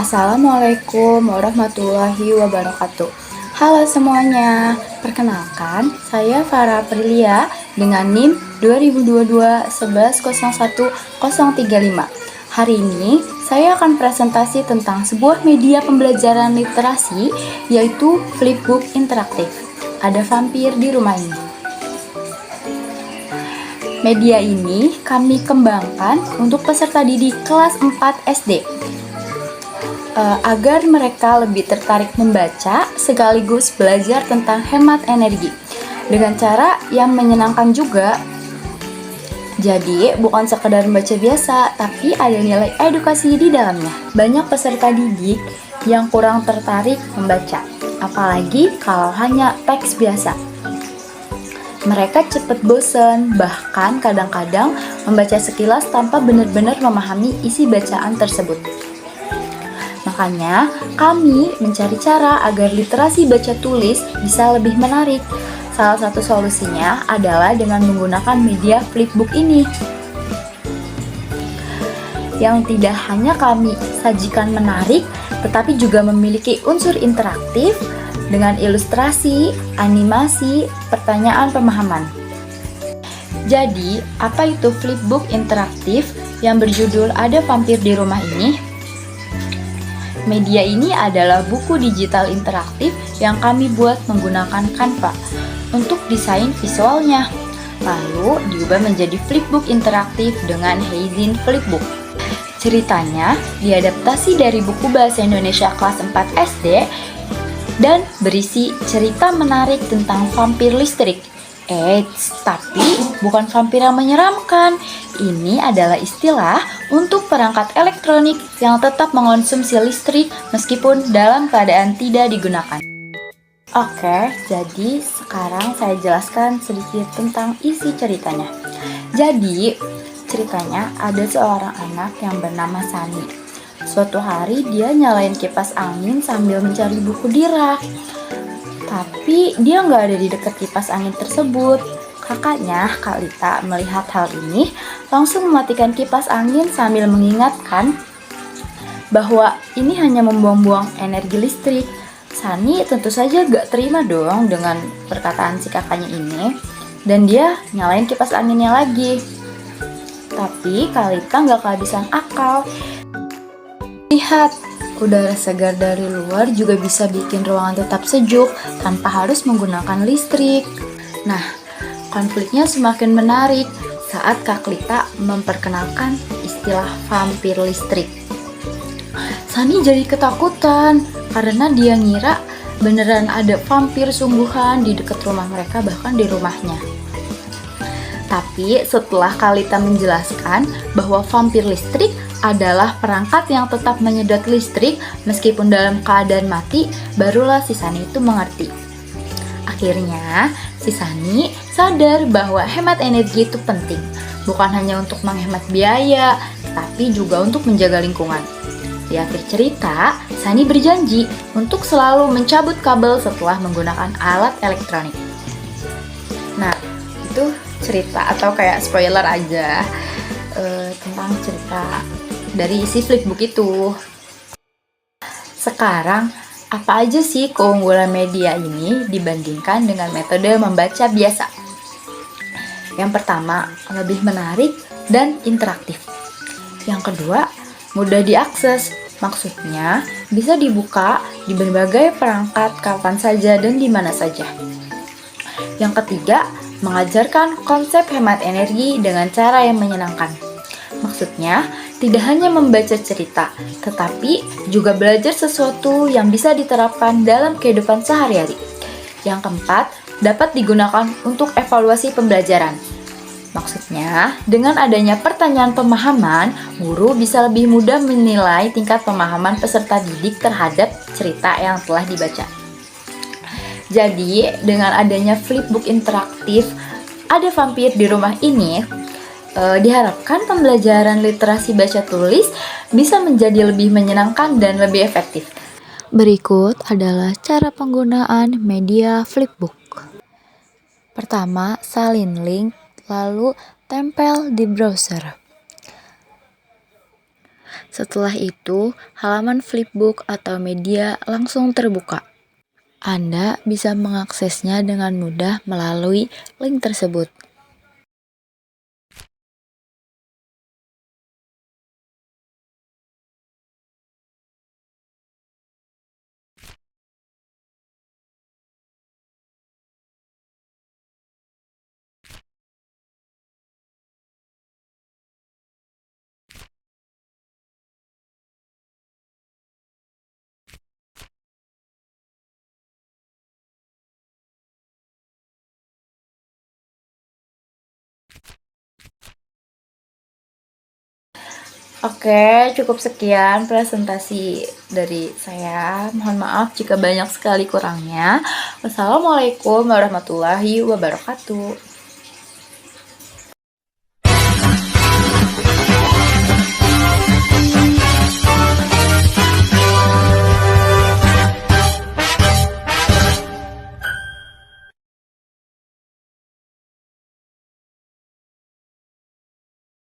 Assalamualaikum warahmatullahi wabarakatuh. Halo semuanya, perkenalkan saya Farah Aprilia dengan NIM 2022-1101-035. Hari ini saya akan presentasi tentang sebuah media pembelajaran literasi yaitu Flipbook interaktif. Ada vampir di rumah ini. Media ini kami kembangkan untuk peserta didik kelas 4 SD agar mereka lebih tertarik membaca sekaligus belajar tentang hemat energi dengan cara yang menyenangkan juga. Jadi bukan sekedar membaca biasa, tapi ada nilai edukasi di dalamnya. Banyak peserta didik yang kurang tertarik membaca, apalagi kalau hanya teks biasa. Mereka cepat bosan, bahkan kadang-kadang membaca sekilas tanpa benar-benar memahami isi bacaan tersebut. Makanya, kami mencari cara agar literasi baca tulis bisa lebih menarik. Salah satu solusinya adalah dengan menggunakan media Flipbook ini. Yang tidak hanya kami sajikan menarik, tetapi juga memiliki unsur interaktif dengan ilustrasi, animasi, pertanyaan pemahaman. Jadi, apa itu Flipbook interaktif yang berjudul Ada Vampir di Rumah ini? Media ini adalah buku digital interaktif yang kami buat menggunakan Canva untuk desain visualnya. Lalu diubah menjadi Flipbook interaktif dengan Heizin Flipbook. Ceritanya diadaptasi dari buku bahasa Indonesia kelas 4 SD dan berisi cerita menarik tentang vampir listrik. Tapi bukan vampir yang menyeramkan. Ini adalah istilah untuk perangkat elektronik yang tetap mengonsumsi listrik meskipun dalam keadaan tidak digunakan. Oke, jadi sekarang saya jelaskan sedikit tentang isi ceritanya. Jadi, ceritanya ada seorang anak yang bernama Sani. Suatu hari dia nyalain kipas angin sambil mencari buku di rak. Tapi dia nggak ada di dekat kipas angin tersebut. Kakaknya, Kak Lita, melihat hal ini, langsung mematikan kipas angin sambil mengingatkan bahwa ini hanya membuang-buang energi listrik. Sani tentu saja gak terima dong dengan perkataan si kakaknya ini, dan dia nyalain kipas anginnya lagi. Tapi Kak Lita gak kehabisan akal. Lihat, udara segar dari luar juga bisa bikin ruangan tetap sejuk tanpa harus menggunakan listrik. Nah, konfliknya semakin menarik saat Kak Lita memperkenalkan istilah vampir listrik. Sani jadi ketakutan karena dia ngira beneran ada vampir sungguhan di dekat rumah mereka, bahkan di rumahnya. Tapi setelah Kak Lita menjelaskan bahwa vampir listrik adalah perangkat yang tetap menyedot listrik meskipun dalam keadaan mati, barulah si Sani itu mengerti. Akhirnya, si Sani sadar bahwa hemat energi itu penting, bukan hanya untuk menghemat biaya, tapi juga untuk menjaga lingkungan. Di akhir cerita, Sani berjanji untuk selalu mencabut kabel setelah menggunakan alat elektronik. Nah, itu cerita atau kayak spoiler aja tentang cerita dari isi Flipbook itu. Sekarang, apa aja sih keunggulan media ini dibandingkan dengan metode membaca biasa? Yang pertama, lebih menarik dan interaktif. Yang kedua, mudah diakses. Maksudnya, bisa dibuka di berbagai perangkat kapan saja dan di mana saja. Yang ketiga, mengajarkan konsep hemat energi dengan cara yang menyenangkan. Maksudnya, tidak hanya membaca cerita, tetapi juga belajar sesuatu yang bisa diterapkan dalam kehidupan sehari-hari. Yang keempat, dapat digunakan untuk evaluasi pembelajaran. Maksudnya, dengan adanya pertanyaan pemahaman, guru bisa lebih mudah menilai tingkat pemahaman peserta didik terhadap cerita yang telah dibaca. Jadi, dengan adanya Flipbook interaktif, Ada Vampir di Rumah ini, diharapkan pembelajaran literasi baca tulis bisa menjadi lebih menyenangkan dan lebih efektif. Berikut adalah cara penggunaan media Flipbook. Pertama, salin link, lalu tempel di browser. Setelah itu, halaman flipbook atau media langsung terbuka. Anda bisa mengaksesnya dengan mudah melalui link tersebut. Oke, cukup sekian presentasi dari saya. Mohon maaf jika banyak sekali kurangnya. Wassalamualaikum warahmatullahi wabarakatuh.